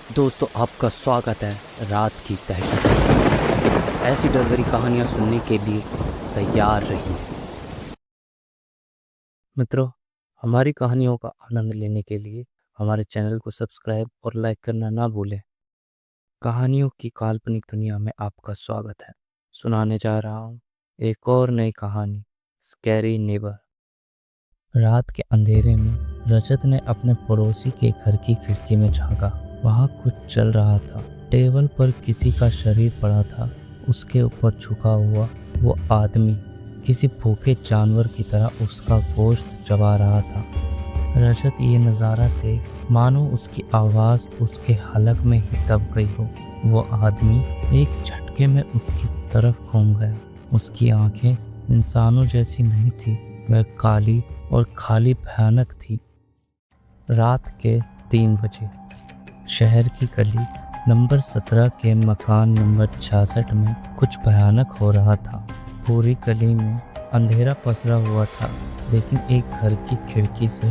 दोस्तों आपका स्वागत है रात की दहशत में। ऐसी डर भरी कहानियाँ सुनने के लिए तैयार रहिए। मित्रों, हमारी कहानियों का आनंद लेने के लिए हमारे चैनल को सब्सक्राइब और लाइक करना ना भूलें। कहानियों की काल्पनिक दुनिया में आपका स्वागत है। सुनाने जा रहा हूँ एक और नई कहानी, स्कैरी नेबर। रात के अंधेरे में रजत ने अपने पड़ोसी के घर की खिड़की में झांका। वहाँ कुछ चल रहा था। टेबल पर किसी का शरीर पड़ा था। उसके ऊपर झुका हुआ वो आदमी किसी भूखे जानवर की तरह उसका गोश्त चबा रहा था। रजत ये नज़ारा देख मानो उसकी आवाज़ उसके हलक में ही दब गई हो। वो आदमी एक झटके में उसकी तरफ घूम गया। उसकी आंखें इंसानों जैसी नहीं थी, वह काली और खाली भयानक थी। रात के 3 बजे शहर की गली नंबर 17 के मकान नंबर 66 में कुछ भयानक हो रहा था। पूरी गली में अंधेरा पसरा हुआ था, लेकिन एक घर की खिड़की से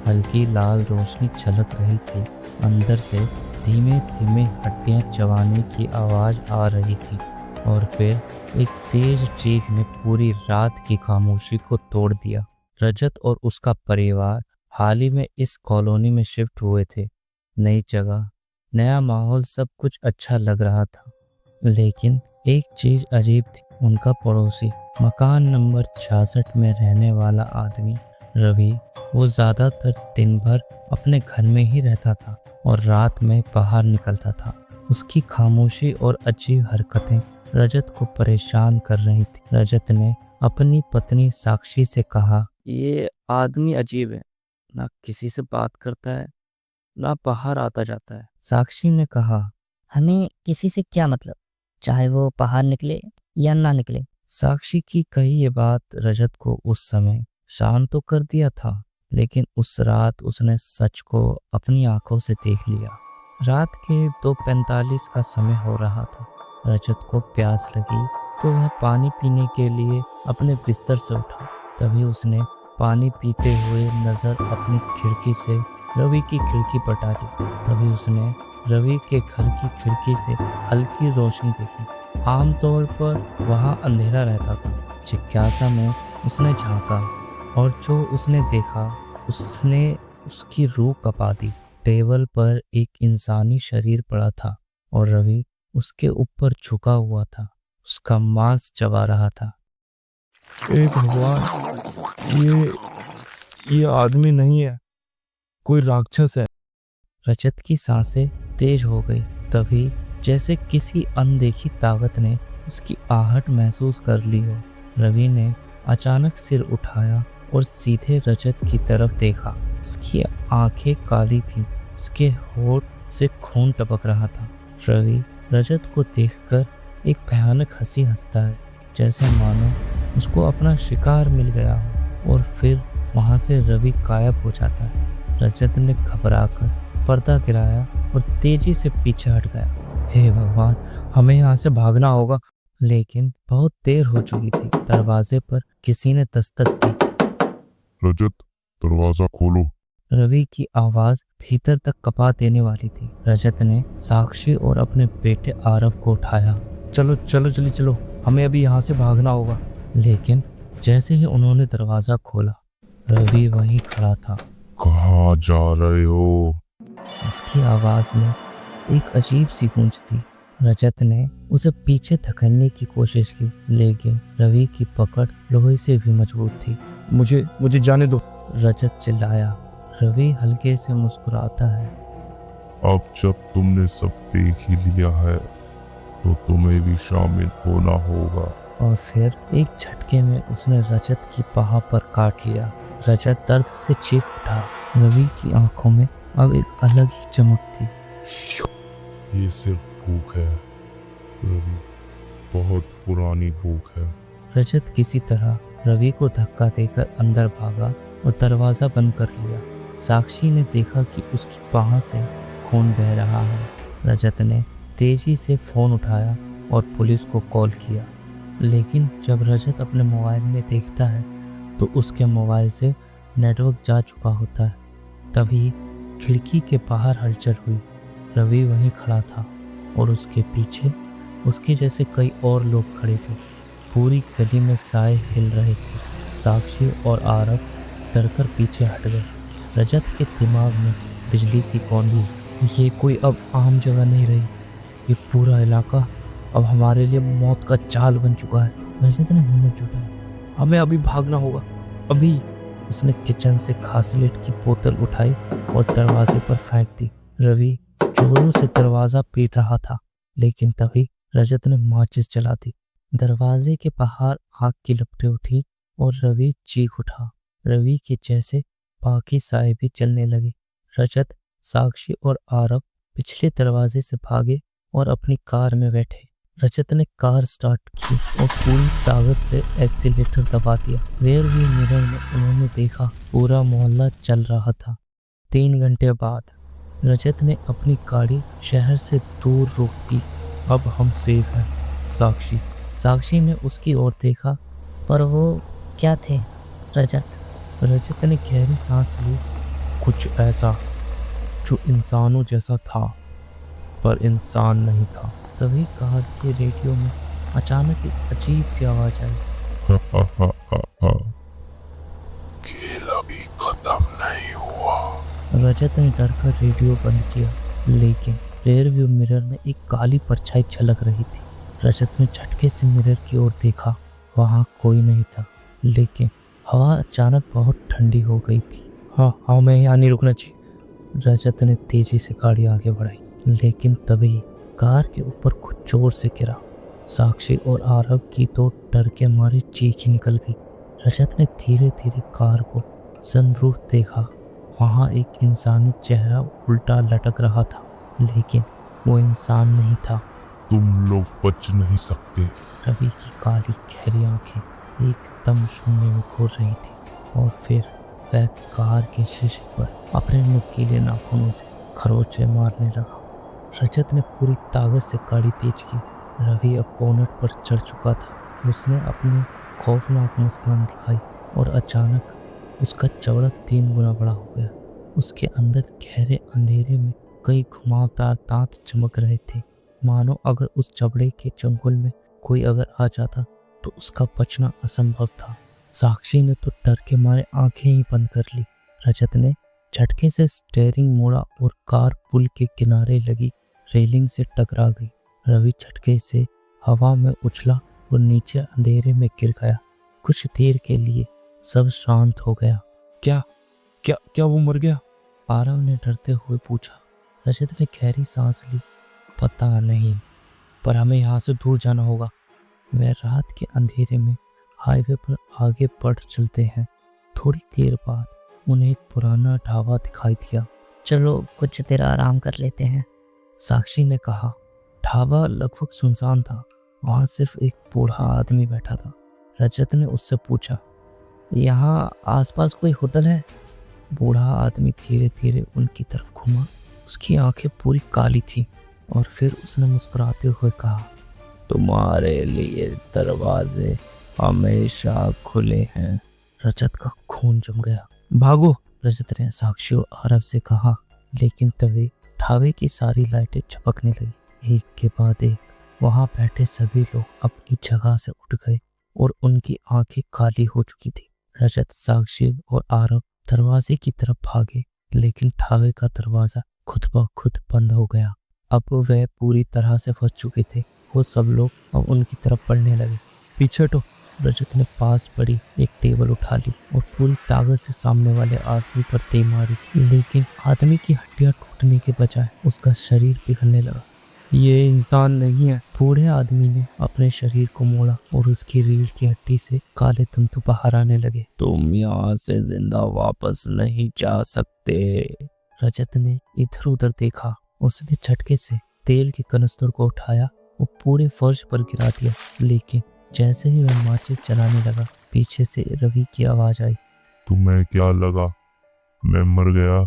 हल्की लाल रोशनी झलक रही थी। अंदर से धीमे धीमे हड्डियां चबाने की आवाज़ आ रही थी और फिर एक तेज चीख ने पूरी रात की खामोशी को तोड़ दिया। रजत और उसका परिवार हाल ही में इस कॉलोनी में शिफ्ट हुए थे। नई जगह, नया माहौल, सब कुछ अच्छा लग रहा था, लेकिन एक चीज अजीब थी। उनका पड़ोसी, मकान नंबर 66 में रहने वाला आदमी रवि, वो ज्यादातर दिन भर अपने घर में ही रहता था और रात में बाहर निकलता था। उसकी खामोशी और अजीब हरकतें रजत को परेशान कर रही थी। रजत ने अपनी पत्नी साक्षी से कहा, ये आदमी अजीब है, ना किसी से बात करता है, ना बाहर आता जाता है। साक्षी ने कहा, हमें किसी से क्या मतलब, चाहे वो बाहर निकले या ना निकले। साक्षी की कही ये बात रजत को उस समय शांत तो कर दिया था, लेकिन उस रात उसने सच को अपनी आंखों से देख लिया। रात के 2:45 का समय हो रहा था। रजत को प्यास लगी तो वह पानी पीने के लिए अपने बिस्तर से उठा। तभी उसने पानी पीते हुए नजर अपनी खिड़की से रवि की खिड़की पर डाली। तभी उसने रवि के घर की खिड़की से हल्की रोशनी देखी। आमतौर पर वहां अंधेरा रहता था। जिज्ञासा में उसने झांका और जो उसने देखा उसने उसकी रूह कपा दी। टेबल पर एक इंसानी शरीर पड़ा था और रवि उसके ऊपर झुका हुआ था, उसका मांस चबा रहा था। ए भगवान, ये आदमी नहीं है, कोई राक्षस है। रजत की सांसें तेज हो गई। तभी जैसे किसी अनदेखी ताकत ने उसकी आहट महसूस कर ली हो, रवि ने अचानक सिर उठाया और सीधे रजत की तरफ देखा। उसकी आंखें काली थीं, उसके होठ से खून टपक रहा था। रवि रजत को देखकर एक भयानक हंसी हंसता है, जैसे मानो उसको अपना शिकार मिल गया हो, और फिर वहां से रवि गायब हो जाता है। रजत ने घबराकर पर्दा गिराया और तेजी से पीछे हट गया। हे भगवान, हमें यहाँ से भागना होगा। लेकिन बहुत देर हो चुकी थी। दरवाजे पर किसी ने दस्तक दी। रजत, दरवाजा खोलो। रवि की आवाज भीतर तक कपा देने वाली थी। रजत ने साक्षी और अपने बेटे आरव को उठाया। चलो चलो जल्दी चलो, हमें अभी यहाँ से भागना होगा। लेकिन जैसे ही उन्होंने दरवाजा खोला, रवि वहीं खड़ा था। कहाँ जा रहे हो? उसकी आवाज में एक अजीब सी गूंज थी। रजत ने उसे पीछे धकेलने की कोशिश की, लेकिन रवि की पकड़ लोहे से भी मजबूत थी। मुझे जाने दो, रजत चिल्लाया। रवि हल्के से मुस्कुराता है। अब जब तुमने सब देख ही लिया है, तो तुम्हें भी शामिल होना होगा। और फिर एक झटके में उसने रजत की बाह पर काट लिया। रजत दर्द से चीख उठा। रवि की आंखों में अब एक अलग ही चमक थी। ये सिर्फ भूख है रवि, बहुत पुरानी भूख है। रजत किसी तरह रवि को धक्का देकर अंदर भागा और दरवाजा बंद कर लिया। साक्षी ने देखा कि उसकी बाह से खून बह रहा है। रजत ने तेजी से फोन उठाया और पुलिस को कॉल किया। लेकिन जब रजत अपने मोबाइल में देखता है तो उसके मोबाइल से नेटवर्क जा चुका होता है। तभी खिड़की के बाहर हलचल हुई। रवि वहीं खड़ा था और उसके पीछे उसके जैसे कई और लोग खड़े थे। पूरी गली में साए हिल रहे थे। साक्षी और आरव डरकर पीछे हट गए। रजत के दिमाग में बिजली सी कौंधी। ये कोई अब आम जगह नहीं रही, ये पूरा इलाका अब हमारे लिए मौत का जाल बन चुका है। रजत ने हिम्मत जुटाई। हमें अभी भागना होगा, अभी। उसने किचन से खासलेट की बोतल उठाई और दरवाजे पर फेंक दी। रवि जोरों से दरवाजा पीट रहा था, लेकिन तभी रजत ने माचिस जला दी। दरवाजे के बाहर आग की लपटें उठी और रवि चीख उठा। रवि के जैसे बाकी साए भी जलने लगे। रजत, साक्षी और आरव पिछले दरवाजे से भागे और अपनी कार में बैठे। रजत ने कार स्टार्ट की और पूरी ताकत से एक्सीलेटर दबा दिया। रियर व्यू मिरर में उन्होंने देखा पूरा मोहल्ला चल रहा था। 3 घंटे बाद रजत ने अपनी गाड़ी शहर से दूर रोक दी। अब हम सेफ हैं। साक्षी ने उसकी ओर देखा। पर वो क्या थे? रजत ने गहरी सांस ली। कुछ ऐसा जो इंसानों जैसा था पर इंसान नहीं था। तभी कार के रेडियो में अचानक एक अजीब सी आवाज आई। खेल अभी खत्म नहीं हुआ। रजत ने डरकर रेडियो बंद किया, लेकिन रेयर व्यू मिरर में एक काली परछाई झलक रही थी। रजत ने झटके से मिरर की ओर देखा। वहां कोई नहीं था, लेकिन हवा अचानक बहुत ठंडी हो गई थी। हाँ, मैं यहाँ नहीं रुकना चाहिए। रजत ने तेजी से गाड़ी आगे बढ़ाई, लेकिन तभी कार के ऊपर कुछ जोर से गिरा। साक्षी और आरव की तो डर के मारे चीख ही निकल गई। रजत ने धीरे धीरे कार को सनरूफ देखा। वहां एक इंसानी चेहरा उल्टा लटक रहा था, लेकिन वो इंसान नहीं था। तुम लोग बच नहीं सकते। रवि की काली गहरी आंखें एकदम शून्य में घूर रही थी और फिर वह कार के शीशे पर अपने नुकीले नाखूनों से खरोंचे मारने लगा। रजत ने पूरी ताकत से गाड़ी तेज की। रवि अब बोनट पर चढ़ चुका था। उसने अपनी खौफनाक मुस्कान दिखाई और अचानक उसका चौड़ा 3 गुना बड़ा हो गया। उसके अंदर गहरे अंधेरे में कई घुमावदार दांत चमक रहे थे, मानो अगर उस चबड़े के चंगुल में कोई अगर आ जाता तो उसका बचना असंभव था। साक्षी ने तो डर के मारे आंखें ही बंद कर ली। रजत ने झटके से स्टीयरिंग मोड़ा और कार पुल के किनारे लगी रेलिंग से टकरा गई। रवि झटके से हवा में उछला और नीचे अंधेरे में गिर गया। कुछ देर के लिए सब शांत हो गया। क्या वो मर गया? आरव ने डरते हुए पूछा। रजत ने गहरी सांस ली। पता नहीं, पर हमें यहाँ से दूर जाना होगा। वह रात के अंधेरे में हाईवे पर आगे बढ़ चलते हैं। थोड़ी देर बाद उन्हें एक पुराना ढाबा दिखाई दिया। चलो कुछ देर आराम कर लेते हैं, साक्षी ने कहा। ढाबा लगभग सुनसान था। वहां सिर्फ एक बूढ़ा आदमी बैठा था। रजत ने उससे पूछा, यहाँ आसपास कोई होटल है? बूढ़ा आदमी धीरे धीरे उनकी तरफ घुमा। उसकी आंखें पूरी काली थी और फिर उसने मुस्कुराते हुए कहा, तुम्हारे लिए दरवाजे हमेशा खुले हैं। रजत का खून जम गया। भागो, रजत ने साक्षी और आरव से कहा, लेकिन तभी ढाबे की सारी लाइटें झपकने लगी। एक के बाद एक वहां बैठे सभी लोग अपनी जगह से उठ गए और उनकी आंखें काली हो चुकी थी। रजत, साक्षी और आरव दरवाजे की तरफ भागे, लेकिन ढाबे का दरवाजा खुद ब खुद बंद हो गया। अब वह पूरी तरह से फंस चुके थे। वो सब लोग अब उनकी तरफ बढ़ने लगे। पीछे हटो। रजत ने पास पड़ी एक टेबल उठा ली और पूरी ताकत से सामने वाले आदमी पर दे मारी, लेकिन आदमी की हड्डियां टूटने के बजाय उसका शरीर पिघलने लगा। ये इंसान नहीं है। बूढ़े आदमी ने अपने शरीर को मोड़ा और उसकी रीढ़ की हड्डी से काले तंतु बाहर आने लगे। तुम यहाँ से जिंदा वापस नहीं जा सकते। रजत ने इधर उधर देखा। उसने झटके से तेल के कनस्तर को उठाया और पूरे फर्श पर गिरा दिया, लेकिन जैसे ही वह माचिस जलाने लगा, पीछे से रवि की आवाज आई। तुम्हें क्या लगा मैं मर गया?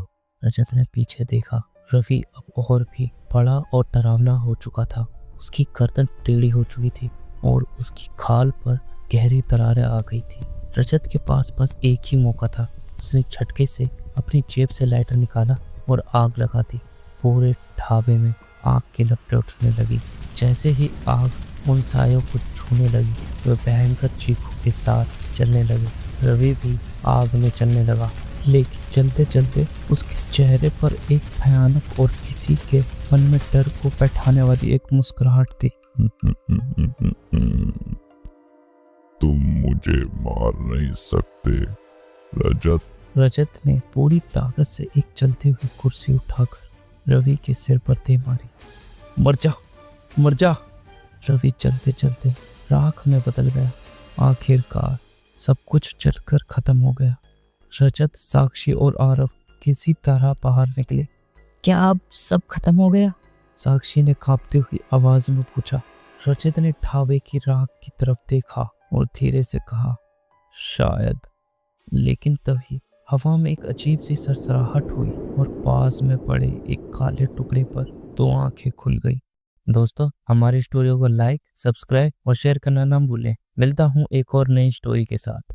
रजत ने पीछे देखा। रवि अब और भी बड़ा और डरावना हो चुका था। उसकी गर्दन टेढ़ी हो चुकी थी और उसकी खाल पर गहरी दरारें आ गई थी। रजत के पास बस एक ही मौका था। उसने झटके से अपनी जेब से लाइटर निकाला और आग लगा दी। पूरे ढाबे में आग की लपटें उठने लगी। जैसे ही आग उन सायों को छूने लगी, वे भयंकर चीखों के साथ चलने लगे। रवि भी आग में चलने लगा, लेकिन चलते चलते उसके चेहरे पर एक भयानक और किसी के मन में डर को बैठाने वाली एक मुस्कुराहट थी। तुम मुझे मार नहीं सकते रजत। रजत ने पूरी ताकत से एक चलती हुई कुर्सी उठाकर रवि के सिर पर दे मारी। मर जा, मर जा। रवि चलते चलते राख में बदल गया। आखिरकार सब कुछ जलकर खत्म हो गया। रजत, साक्षी और आरव किसी तरह बाहर निकले। क्या अब सब खत्म हो गया? साक्षी ने कांपती हुई आवाज में पूछा। रजत ने ढाबे की राख की तरफ देखा और धीरे से कहा, शायद। लेकिन तभी हवा में एक अजीब सी सरसराहट हुई और पास में पड़े एक काले टुकड़े पर 2 आंखें खुल गई। दोस्तों, हमारी स्टोरी को लाइक, सब्सक्राइब और शेयर करना ना भूलें। मिलता हूँ एक और नई स्टोरी के साथ।